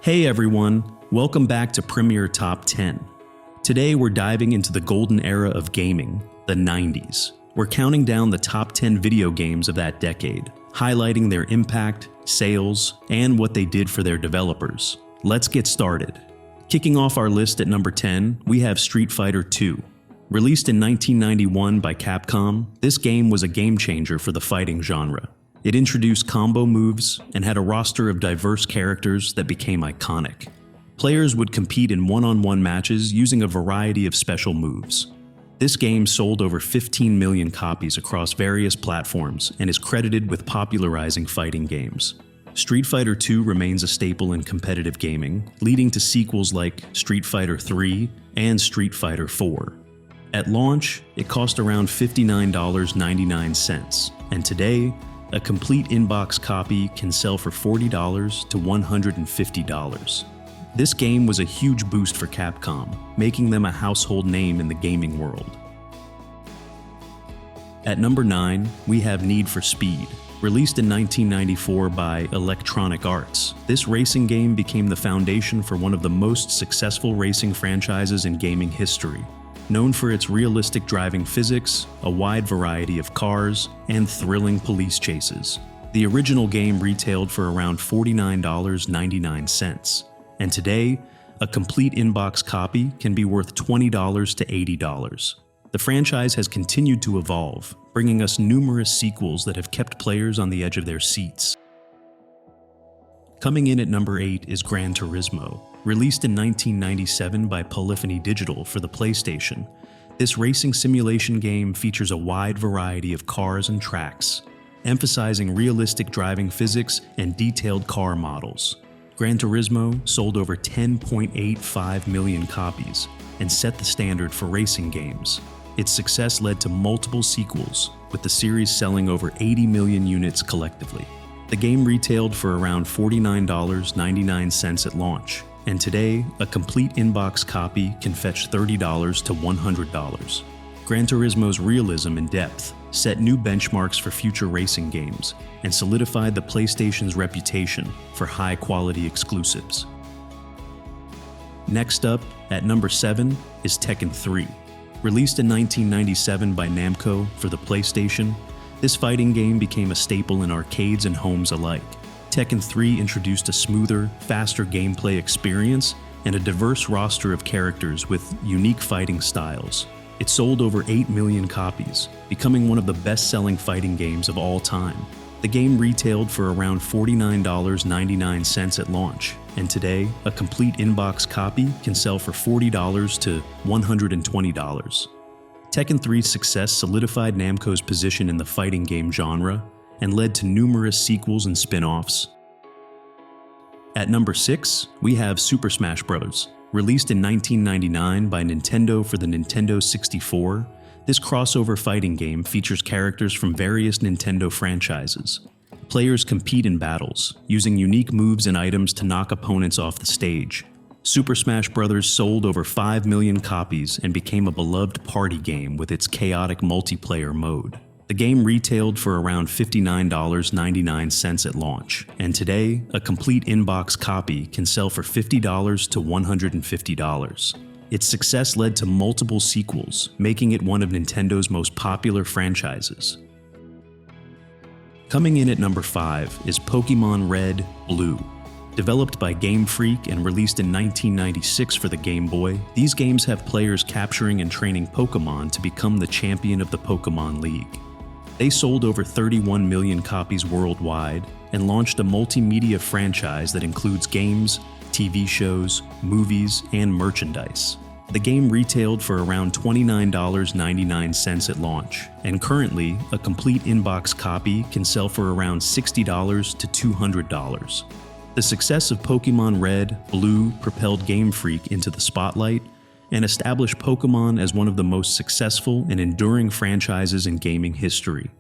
Hey everyone, welcome back to Premier Top 10. Today we're diving into the golden era of gaming, the 90s. We're counting down the top 10 video games of that decade, highlighting their impact, sales, and what they did for their developers. Let's get started. Kicking off our list at number 10, we have Street Fighter II. Released in 1991 by Capcom, this game was a game changer for the fighting genre. It introduced combo moves and had a roster of diverse characters that became iconic. Players would compete in one-on-one matches using a variety of special moves. This game sold over 15 million copies across various platforms and is credited with popularizing fighting games. Street Fighter II remains a staple in competitive gaming, leading to sequels like Street Fighter III and Street Fighter IV. At launch, it cost around $59.99, and today, a complete in-box copy can sell for $40 to $150. This game was a huge boost for Capcom, making them a household name in the gaming world. At number 9, we have Need for Speed. Released in 1994 by Electronic Arts, this racing game became the foundation for one of the most successful racing franchises in gaming history. Known for its realistic driving physics, a wide variety of cars, and thrilling police chases. The original game retailed for around $49.99, and today, a complete in-box copy can be worth $20 to $80. The franchise has continued to evolve, bringing us numerous sequels that have kept players on the edge of their seats. Coming in at number 8 is Gran Turismo. Released in 1997 by Polyphony Digital for the PlayStation, this racing simulation game features a wide variety of cars and tracks, emphasizing realistic driving physics and detailed car models. Gran Turismo sold over 10.85 million copies and set the standard for racing games. Its success led to multiple sequels, with the series selling over 80 million units collectively. The game retailed for around $49.99 at launch, and today, a complete in-box copy can fetch $30 to $100. Gran Turismo's realism and depth set new benchmarks for future racing games and solidified the PlayStation's reputation for high-quality exclusives. Next up, at number 7, is Tekken 3. Released in 1997 by Namco for the PlayStation, this fighting game became a staple in arcades and homes alike. Tekken 3 introduced a smoother, faster gameplay experience and a diverse roster of characters with unique fighting styles. It sold over 8 million copies, becoming one of the best-selling fighting games of all time. The game retailed for around $49.99 at launch, and today, a complete in-box copy can sell for $40 to $120. Tekken 3's success solidified Namco's position in the fighting game genre and led to numerous sequels and spin-offs. At number 6, we have Super Smash Bros. Released in 1999 by Nintendo for the Nintendo 64, this crossover fighting game features characters from various Nintendo franchises. Players compete in battles, using unique moves and items to knock opponents off the stage. Super Smash Bros. Sold over 5 million copies and became a beloved party game with its chaotic multiplayer mode. The game retailed for around $59.99 at launch, and today, a complete in-box copy can sell for $50 to $150. Its success led to multiple sequels, making it one of Nintendo's most popular franchises. Coming in at number 5 is Pokémon Red, Blue. Developed by Game Freak and released in 1996 for the Game Boy, these games have players capturing and training Pokémon to become the champion of the Pokémon League. They sold over 31 million copies worldwide and launched a multimedia franchise that includes games, TV shows, movies, and merchandise. The game retailed for around $29.99 at launch, and currently, a complete in-box copy can sell for around $60 to $200. The success of Pokémon Red, Blue propelled Game Freak into the spotlight and established Pokémon as one of the most successful and enduring franchises in gaming history.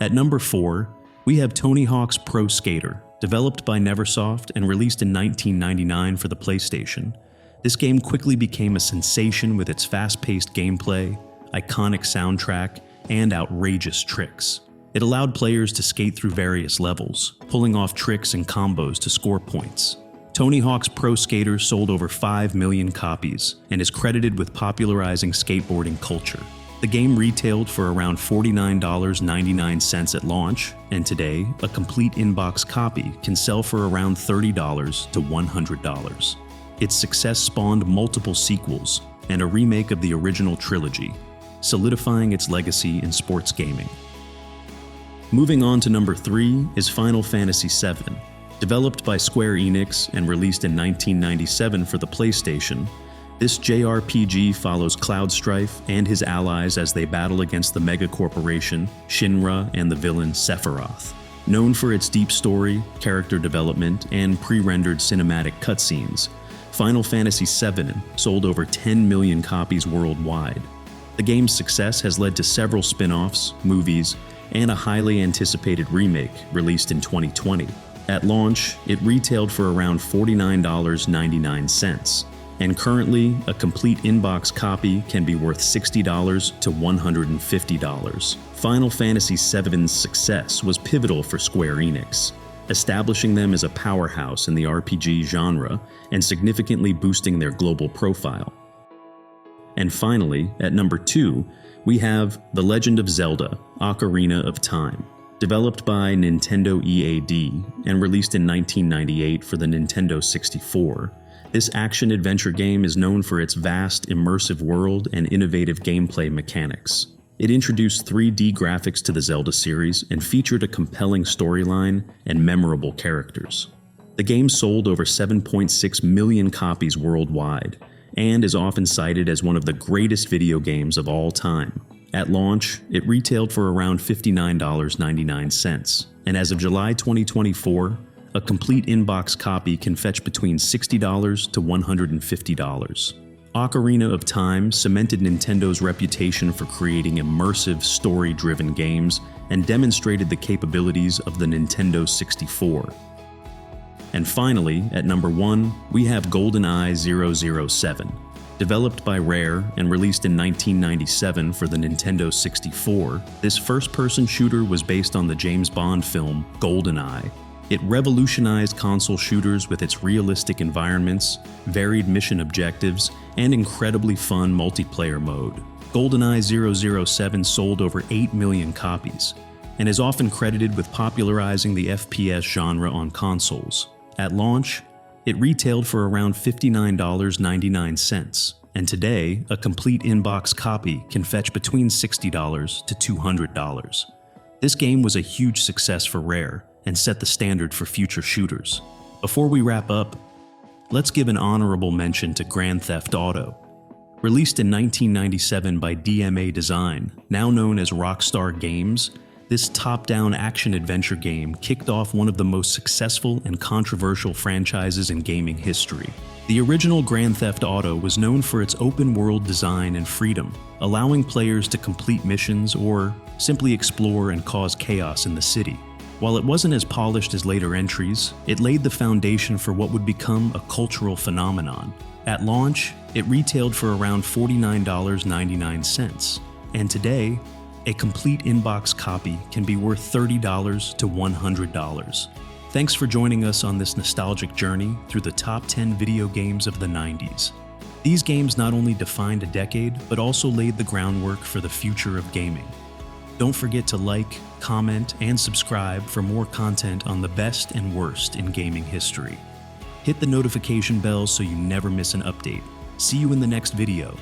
At number 4, we have Tony Hawk's Pro Skater. Developed by Neversoft and released in 1999 for the PlayStation, this game quickly became a sensation with its fast-paced gameplay, iconic soundtrack, and outrageous tricks. It allowed players to skate through various levels, pulling off tricks and combos to score points. Tony Hawk's Pro Skater sold over 5 million copies and is credited with popularizing skateboarding culture. The game retailed for around $49.99 at launch, and today, a complete in-box copy can sell for around $30 to $100. Its success spawned multiple sequels and a remake of the original trilogy, solidifying its legacy in sports gaming. Moving on to number 3 is Final Fantasy VII. Developed by Square Enix and released in 1997 for the PlayStation, this JRPG follows Cloud Strife and his allies as they battle against the mega corporation, Shinra, and the villain Sephiroth. Known for its deep story, character development, and pre-rendered cinematic cutscenes, Final Fantasy VII sold over 10 million copies worldwide. The game's success has led to several spin-offs, movies, and a highly anticipated remake released in 2020. At launch, it retailed for around $49.99, and currently, a complete in-box copy can be worth $60 to $150. Final Fantasy VII's success was pivotal for Square Enix, establishing them as a powerhouse in the RPG genre and significantly boosting their global profile. And finally, at number 2, we have The Legend of Zelda: Ocarina of Time. Developed by Nintendo EAD and released in 1998 for the Nintendo 64, this action-adventure game is known for its vast, immersive world and innovative gameplay mechanics. It introduced 3D graphics to the Zelda series and featured a compelling storyline and memorable characters. The game sold over 7.6 million copies worldwide and is often cited as one of the greatest video games of all time. At launch, it retailed for around $59.99, and as of July 2024, a complete in-box copy can fetch between $60 to $150. Ocarina of Time cemented Nintendo's reputation for creating immersive, story-driven games and demonstrated the capabilities of the Nintendo 64. And finally, at number 1, we have GoldenEye 007. Developed by Rare and released in 1997 for the Nintendo 64, this first-person shooter was based on the James Bond film GoldenEye. It revolutionized console shooters with its realistic environments, varied mission objectives, and incredibly fun multiplayer mode. GoldenEye 007 sold over 8 million copies, and is often credited with popularizing the FPS genre on consoles. At launch, it retailed for around $59.99, and today, a complete in-box copy can fetch between $60 to $200. This game was a huge success for Rare and set the standard for future shooters. Before we wrap up, let's give an honorable mention to Grand Theft Auto. Released in 1997 by DMA Design, now known as Rockstar Games, this top-down action-adventure game kicked off one of the most successful and controversial franchises in gaming history. The original Grand Theft Auto was known for its open-world design and freedom, allowing players to complete missions or simply explore and cause chaos in the city. While it wasn't as polished as later entries, it laid the foundation for what would become a cultural phenomenon. At launch, it retailed for around $49.99, and today, a complete in-box copy can be worth $30 to $100. Thanks for joining us on this nostalgic journey through the top 10 video games of the 90s. These games not only defined a decade, but also laid the groundwork for the future of gaming. Don't forget to like, comment, and subscribe for more content on the best and worst in gaming history. Hit the notification bell so you never miss an update. See you in the next video.